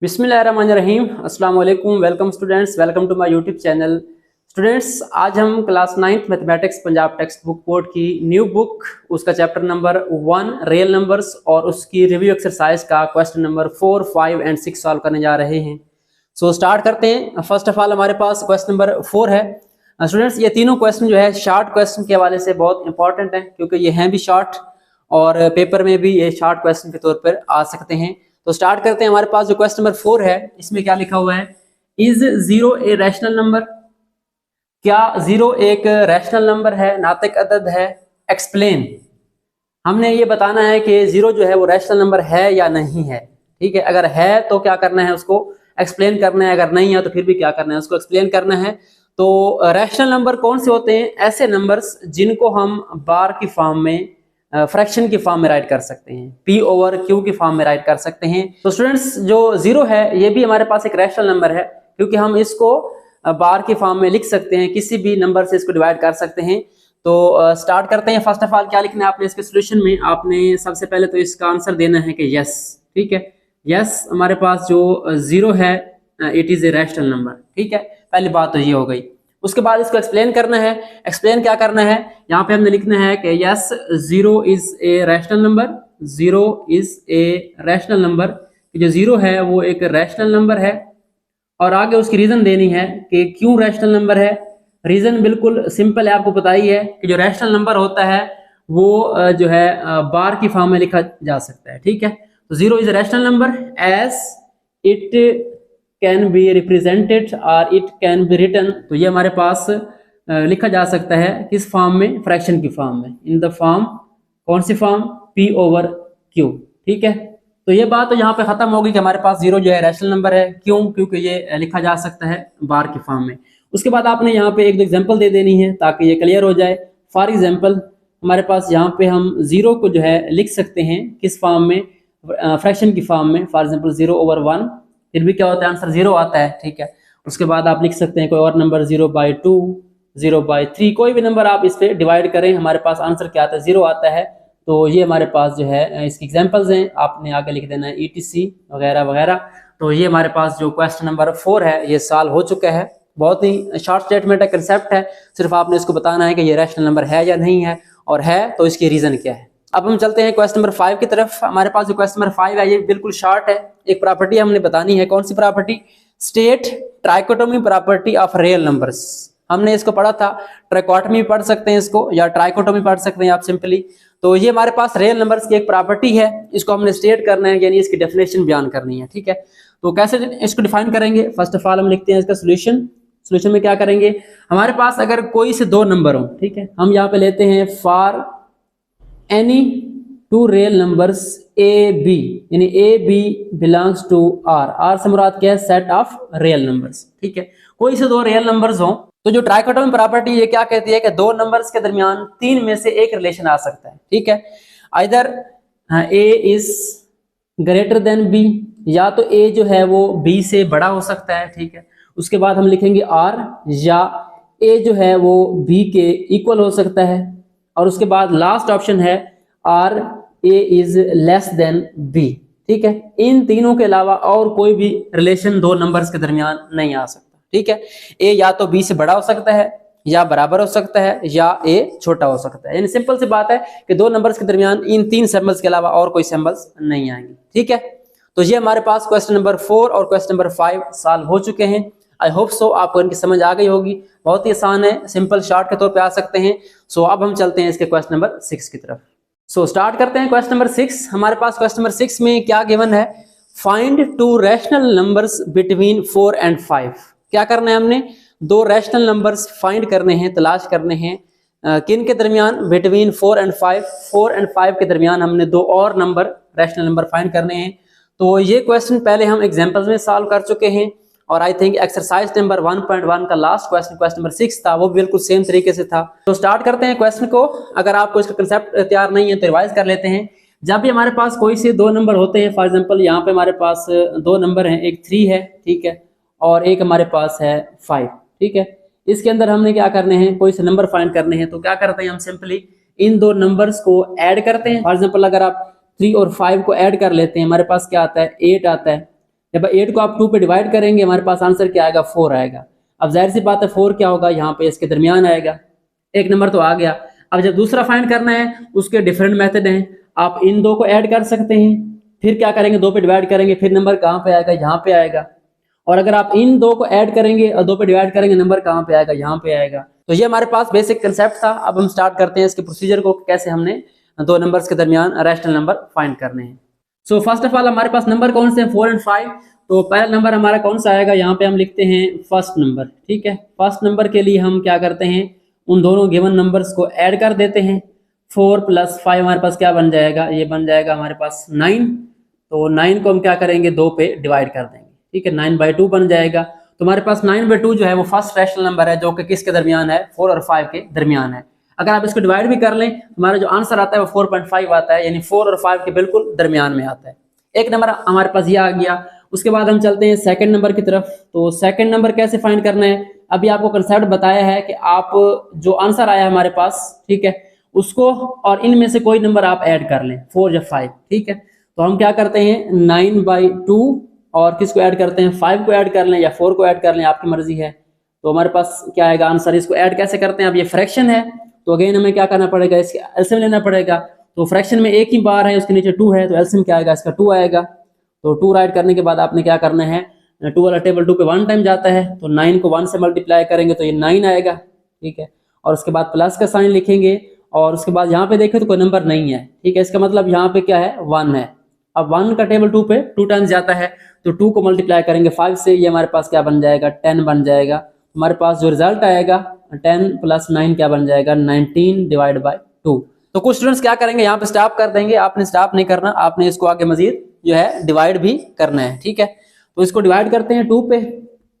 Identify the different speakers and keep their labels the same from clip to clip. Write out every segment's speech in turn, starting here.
Speaker 1: बिस्मिल्लाहिर्रहमानिर्रहीम। अस्सलाम वालेकुम। Welcome students, welcome to my YouTube channel. Students, आज हम class 9th mathematics Punjab text book board की न्यू बुक उसका चैप्टर नंबर 1 रियल नंबर्स और उसकी रिव्यू एक्सरसाइज का क्वेश्चन नंबर 4, 5 एंड 6 सॉल्व करने जा रहे हैं। सो स्टार्ट करते हैं। फर्स्ट ऑफ ऑल हमारे पास क्वेश्चन नंबर 4 है। स्टूडेंट्स, ये तीनों क्वेश्चन जो है शॉर्ट क्वेश्चन के हवाले से बहुत इंपॉर्टेंट है, क्योंकि ये हैं भी शॉर्ट और पेपर में भी ये शॉर्ट क्वेश्चन के तौर पर आ सकते हैं। तो स्टार्ट करते हैं। हमारे पास जो क्वेश्चन नंबर 4 है, इसमें क्या लिखा हुआ है? Is 0 A rational number? क्या 0 एक रैशनल नंबर है, नातिक अदद है? एक्सप्लेन। हमने ये बताना है कि 0 जो है वो रैशनल नंबर है या नहीं है। ठीक है, अगर है तो क्या करना है, उसको एक्सप्लेन करना है। अगर नहीं है तो फिर भी क्या करना है, उसको एक्सप्लेन करना है। तो रैशनल नंबर कौन से होते हैं? ऐसे नंबर्स जिनको हम बार की फॉर्म में, फ्रैक्शन की फॉर्म में राइट कर सकते हैं, p ओवर q की फॉर्म में राइट कर सकते हैं। तो स्टूडेंट्स, जो 0 है ये भी हमारे पास एक रैशनल नंबर है, क्योंकि हम इसको बार की फॉर्म में लिख सकते हैं, किसी भी नंबर से इसको डिवाइड कर सकते हैं। तो स्टार्ट करते हैं। फर्स्ट ऑफ ऑल क्या लिखना है आपने इसके सोल्यूशन में? आपने सबसे पहले तो इसका आंसर देना है कि यस। ठीक है, यस हमारे पास जो 0 है it is a rational number. ठीक है, पहली बात तो ये हो गई। उसके बाद इसको एक्सप्लेन करना है। एक्सप्लेन क्या करना है? यहाँ पे हमने लिखना है कि yes 0 is a rational number. 0 is a rational number. जो 0 है वो एक रैशनल नंबर है, और आगे उसकी रीजन देनी है कि क्यों रैशनल नंबर है। रीजन बिल्कुल सिंपल है, आपको पता ही है कि जो रैशनल नंबर होता है वो जो है बार की फॉर्म में लिखा जा सकता है। ठीक है, तो 0 is a rational number as it can be represented और इट कैन बी रिटन। तो ये हमारे पास लिखा जा सकता है किस फॉर्म में? फ्रैक्शन की फॉर्म में, इन द फॉर्म, कौन सी फॉर्म? p over q। ठीक है, तो ये बात तो यहाँ पे खत्म होगी कि हमारे पास 0 जो है रैशनल नंबर है। क्यों? क्योंकि ये लिखा जा सकता है बार की फॉर्म में। उसके बाद आपने यहाँ पे एक दो एग्जाम्पल दे देनी है ताकि ये क्लियर हो जाए। फॉर एग्जाम्पल हमारे पास यहाँ पे हम 0 को जो है लिख सकते हैं किस फॉर्म में? फ्रैक्शन की फॉर्म में। फॉर एग्जाम्पल 0 ओवर 1, फिर भी क्या होता है? आंसर 0 आता है। ठीक है, उसके बाद आप लिख सकते हैं कोई और नंबर 0/2, 0/3, कोई भी नंबर आप इस पे डिवाइड करें, हमारे पास आंसर क्या आता है? 0 आता है। तो ये हमारे पास जो है इसकी एग्जांपल्स हैं, आपने आगे लिख देना है ETC वगैरह वगैरह। तो ये हमारे पास जो क्वेश्चन नंबर 4 है ये सॉल्व हो चुका है। बहुत ही शॉर्ट स्टेटमेंट है, कंसेप्ट है, सिर्फ आपने इसको बताना है कि ये रैशनल नंबर है या नहीं है, और है तो इसकी रीजन क्या है। अब हम चलते हैं क्वेश्चन नंबर 5 की तरफ। हमारे पास जो क्वेश्चन नंबर 5 है ये बिल्कुल शॉर्ट है। एक प्रॉपर्टी हमने बतानी है। कौन सी property? State trichotomy property of real numbers. हमने इसको पढ़ा था, ट्राइकोटोमी पढ़ सकते हैं इसको, या ट्राइकोटोमी पढ़ सकते हैं आप सिंपली। तो ये हमारे पास रियल नंबर्स की एक प्रॉपर्टी है, इसको हमने स्टेट करना है, यानी इसकी डेफिनेशन बयान करनी है। ठीक है, तो कैसे इसको डिफाइन करेंगे? फर्स्ट ऑफ ऑल हम लिखते हैं इसका सोल्यूशन। सोल्यूशन में क्या करेंगे? हमारे पास अगर कोई से 2 नंबर हो, ठीक है, हम यहाँ पे लेते हैं for any 2 real numbers A B, यानी A B belongs to R. R से मुराद क्या है? Set of real numbers. ठीक है, कोई से 2 रियल नंबर्स हो तो जो ट्राइकोटोमी प्रॉपर्टी ये क्या कहती है कि 2 नंबर्स के दरमियान 3 में से एक रिलेशन आ सकता है। ठीक है, either a is greater than b, या तो ए जो है वो बी से बड़ा हो सकता है। ठीक है, उसके बाद हम लिखेंगे आर, या ए जो है वो बी के इक्वल हो सकता है, और उसके बाद लास्ट ऑप्शन है or a is less than b. ठीक है, इन तीनों के अलावा और कोई भी रिलेशन 2 नंबर्स के दरमियान नहीं आ सकता। ठीक है, ए या तो बी से बड़ा हो सकता है, या बराबर हो सकता है, या ए छोटा हो सकता है। यानी सिंपल सी बात है कि 2 नंबर्स के दरमियान इन 3 सिंबल्स के अलावा और कोई सिंबल्स नहीं आएंगे। ठीक है, तो ये हमारे पास क्वेश्चन नंबर 4 और क्वेश्चन नंबर 5 सॉल्व हो चुके हैं। आई होप सो आपको इनकी समझ आ गई होगी। बहुत ही आसान है, सिंपल शॉर्ट के तौर पे आ सकते हैं। सो अब हम चलते हैं इसके क्वेश्चन नंबर 6 की तरफ। सो स्टार्ट करते हैं क्वेश्चन नंबर 6। हमारे पास क्वेश्चन नंबर 6 में क्या गिवन है? Find 2 rational numbers between 4 and 5। क्या करना है हमने? 2 रैशनल नंबर्स फाइंड करने हैं, तलाश करने हैं। किन के दरमियान? Between 4 and 5। 4 एंड 5 के दरमियान हमने 2 और नंबर, रैशनल नंबर फाइंड करने हैं। तो ये क्वेश्चन पहले हम एग्जांपल्स में सॉल्व कर चुके हैं, और आई थिंक एक्सरसाइज नंबर 1.1 का लास्ट क्वेश्चन, क्वेश्चन नंबर 6 था, वो बिल्कुल सेम तरीके से था। तो स्टार्ट करते हैं क्वेश्चन को। अगर आपको इसका कंसेप्ट तैयार नहीं है तो रिवाइज कर लेते हैं। जब भी हमारे पास कोई से 2 नंबर होते हैं, फॉर एग्जांपल यहाँ पे हमारे पास 2 नंबर हैं, एक 3 है, ठीक है, और एक हमारे पास है 5। ठीक है, इसके अंदर हमने क्या करने हैं? कोई से नंबर फाइंड करने हैं। तो क्या करते हैं हम? सिंपली इन 2 नंबर्स को ऐड करते हैं। फॉर एग्जांपल अगर आप 3 और 5 को ऐड कर लेते हैं, हमारे पास क्या आता है? 8 आता है। जब 8 को आप 2 पे डिवाइड करेंगे हमारे पास आंसर क्या आएगा, 4 आएगा। अब जाहिर सी बात है 4 क्या होगा, यहाँ पे इसके दरमियान आएगा। एक नंबर तो आ गया। अब जब दूसरा फाइंड करना है उसके डिफरेंट मेथड हैं, आप इन दो को ऐड कर सकते हैं, फिर क्या करेंगे 2 पे डिवाइड करेंगे, फिर नंबर कहाँ पे आएगा, यहाँ पे आएगा। और अगर आप इन दो को ऐड करेंगे और 2 पे डिवाइड करेंगे, नंबर कहाँ पे आएगा, यहाँ पे आएगा। तो ये हमारे पास बेसिक कंसेप्ट था। अब हम स्टार्ट करते हैं इसके प्रोसीजर को, कैसे हमने दो नंबर्स के दरमियान रैशनल नंबर फाइंड करने हैं। सो फर्स्ट ऑफ ऑल हमारे पास नंबर कौन से हैं, 4 और 5। तो पहला नंबर हमारा कौन सा आएगा, यहाँ पे हम लिखते हैं फर्स्ट नंबर। ठीक है, फर्स्ट नंबर के लिए हम क्या करते हैं, उन दोनों गिवन नंबर्स को ऐड कर देते हैं। 4 + 5 हमारे पास क्या बन जाएगा, ये बन जाएगा हमारे पास 9। तो 9 को हम क्या करेंगे, 2 पे डिवाइड कर देंगे। ठीक है, 9/2 बन जाएगा। तो हमारे पास 9/2 जो है वो फर्स्ट रैशनल नंबर है, जो कि किसके दरमियान है, 4 और 5 के दरमियान है। अगर आप इसको डिवाइड भी कर लें, हमारा जो आंसर आता है वो 4.5 आता है, यानी 4 और 5 के बिल्कुल दरमियान में आता है। एक नंबर हमारे पास ये आ गया। उसके बाद हम चलते हैं सेकंड नंबर की तरफ। तो सेकंड नंबर कैसे फाइंड करना है, अभी आपको कंसेप्ट बताया है कि आप जो आंसर आया हमारे पास, ठीक है, उसको और इनमें से कोई नंबर आप ऐड कर लें, 4 या 5। ठीक है, तो हम क्या करते हैं 9/2 और किसको ऐड करते हैं, 5 को ऐड कर लें या 4 को ऐड कर लें, आपकी मर्जी है। तो हमारे पास क्या आएगा आंसर, इसको ऐड कैसे करते हैं, अब ये फ्रैक्शन है तो अगेन हमें क्या करना पड़ेगा, इसके एलसीएम लेना पड़ेगा। तो फ्रैक्शन में एक ही बार है, उसके नीचे 2 है, तो एलसीएम क्या आएगा, इसका 2 आएगा। तो 2 राइट करने के बाद आपने क्या करना है, 2 वाला टेबल 2 पे 1 टाइम जाता है, तो 9 को 1 से मल्टीप्लाई करेंगे तो ये 9 आएगा। ठीक है, और उसके बाद प्लस का साइन लिखेंगे और उसके बाद यहाँ पे देखें तो कोई नंबर नहीं है। ठीक है, इसका मतलब यहाँ पे क्या है, 1 है। अब 1 का टेबल 2 पे 2 टाइम्स जाता है, तो 2 को मल्टीप्लाई करेंगे 5 से, ये हमारे पास क्या बन जाएगा, 10 बन जाएगा। हमारे पास जो रिजल्ट आएगा 10 + 9 क्या बन जाएगा, 19/2। तो कुछ स्टूडेंट्स क्या करेंगे, यहाँ पे स्टॉप कर देंगे। आपने स्टॉप नहीं करना, आपने इसको आगे मजीद जो है डिवाइड भी करना है। ठीक है, तो इसको डिवाइड करते हैं 2 पे।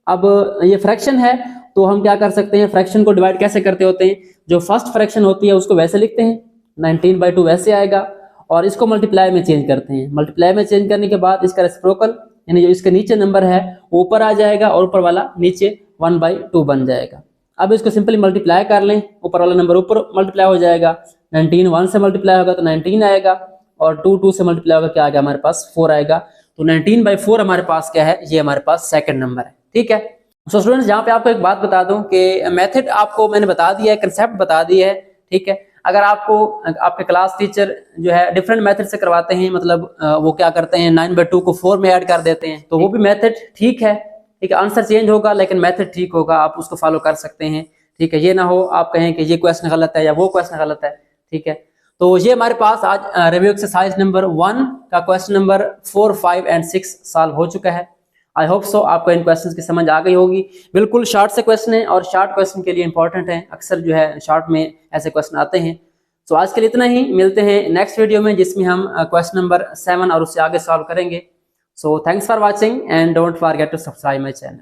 Speaker 1: अब ये फ्रैक्शन है तो हम क्या कर सकते हैं, फ्रैक्शन को डिवाइड कैसे करते होते हैं, जो फर्स्ट फ्रैक्शन होती है उसको वैसे लिखते हैं, 19/2 वैसे आएगा, और इसको मल्टीप्लाई में चेंज करते हैं। मल्टीप्लाई में चेंज करने के बाद इसका रेसिप्रोकल यानी जो इसके नीचे नंबर है ऊपर आ जाएगा और ऊपर वाला नीचे 1/2 बन जाएगा। अब इसको सिंपली मल्टीप्लाई कर लें, ऊपर वाला नंबर ऊपर मल्टीप्लाई हो जाएगा, 19 1 से मल्टीप्लाई होगा तो 19 आएगा, और 2 2 से मल्टीप्लाई होगा क्या आ गया हमारे पास, 4 आएगा। तो 19/4 हमारे पास क्या है, ये हमारे पास सेकंड नंबर है। ठीक है, सो स्टूडेंट्स यहाँ पे आपको एक बात बता दूं कि मेथड आपको मैंने बता दिया है, कंसेप्ट बता दिया है। ठीक है, अगर आपको आपके क्लास टीचर जो है डिफरेंट मेथड से करवाते हैं, मतलब वो क्या करते हैं 9/2 को 4 में ऐड कर देते हैं, तो वो भी मेथड ठीक है। ठीक है, आंसर चेंज होगा लेकिन मेथड ठीक होगा, आप उसको फॉलो कर सकते हैं। ठीक है, ये ना हो आप कहें कि ये क्वेश्चन गलत है या वो क्वेश्चन गलत है। ठीक है, तो ये हमारे पास आज रिव्यू एक्सरसाइज नंबर 1 का क्वेश्चन नंबर 4, 5 और 6 सॉल्व हो चुका है। आई होप सो आपको इन क्वेश्चंस की समझ आ गई होगी। बिल्कुल शॉर्ट से क्वेश्चन है और शॉर्ट क्वेश्चन के लिए इंपॉर्टेंट है, अक्सर जो है शॉर्ट में ऐसे क्वेश्चन आते हैं। तो आज के लिए इतना ही, मिलते हैं नेक्स्ट वीडियो में जिसमें हम क्वेश्चन नंबर 7 और उससे आगे सॉल्व करेंगे। So thanks for watching and don't forget to subscribe my channel.